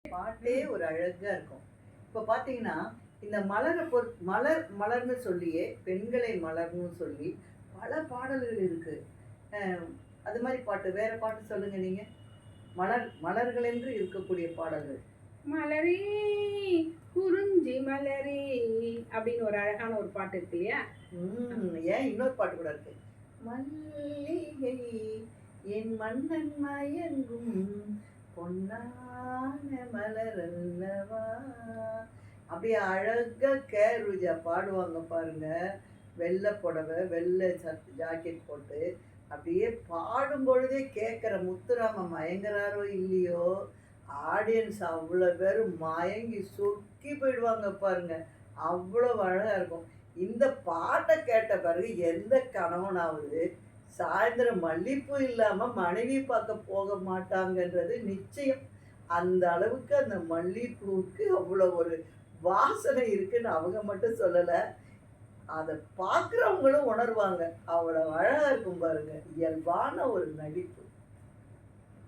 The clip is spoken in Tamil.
பாட்டே ம். ஒரு அழகா இருக்கும். இப்ப பார்த்தீங்கன்னா, இந்த மலர்ன்னு சொல்லியே பெண்களை மலர்ன்னு சொல்லி பல பாடல்கள் இருக்கு. அ அது மாரி பாட்டு வேற பாட்டு சொல்லுங்க நீங்க. மலர்கள் என்று இருக்கக்கூடிய பாடல்கள். மலரே குறிஞ்சி மலரே அப்படின்னு ஒரு அழகான ஒரு பாட்டு இருக்கு இல்லையா? ஏன் இன்னொரு பாட்டு கூட இருக்கு. மல்லிகை என் மன்னன் மயங்கும் பொன்னான மலர் அல்லவா. அப்படியே அழகா ரோஜா பாடுவாங்க பாருங்க. வெள்ளை புடவை, வெள்ளை ஜாக்கெட் போட்டு, அப்படியே பாடும் பொழுதே கேட்கிற முத்துராமன் மயங்குறாரோ இல்லையோ, ஆடியன்ஸ் அவ்வளோ பேரும் மயங்கி சொக்கி போயிடுவாங்க பாருங்க. அவ்வளவு அழகா இருக்கும். இந்த பாட்ட கேட்ட பிறகு எந்த கணவனாவது சாயந்தரம் மல்லிப்பூ இல்லாம மனைவி பார்க்க போக மாட்டாங்கன்றது நிச்சயம். அந்த அளவுக்கு அந்த மல்லிப்பூவுக்கு அவ்வளோ ஒரு வாசனை இருக்குன்னு அவங்க மட்டும் சொல்லல. அத பார்க்குறவங்களும் உணர்வாங்க. அவ்வளவு அழகா இருக்கும் பாருங்க. இயல்பான ஒரு நடிப்பு.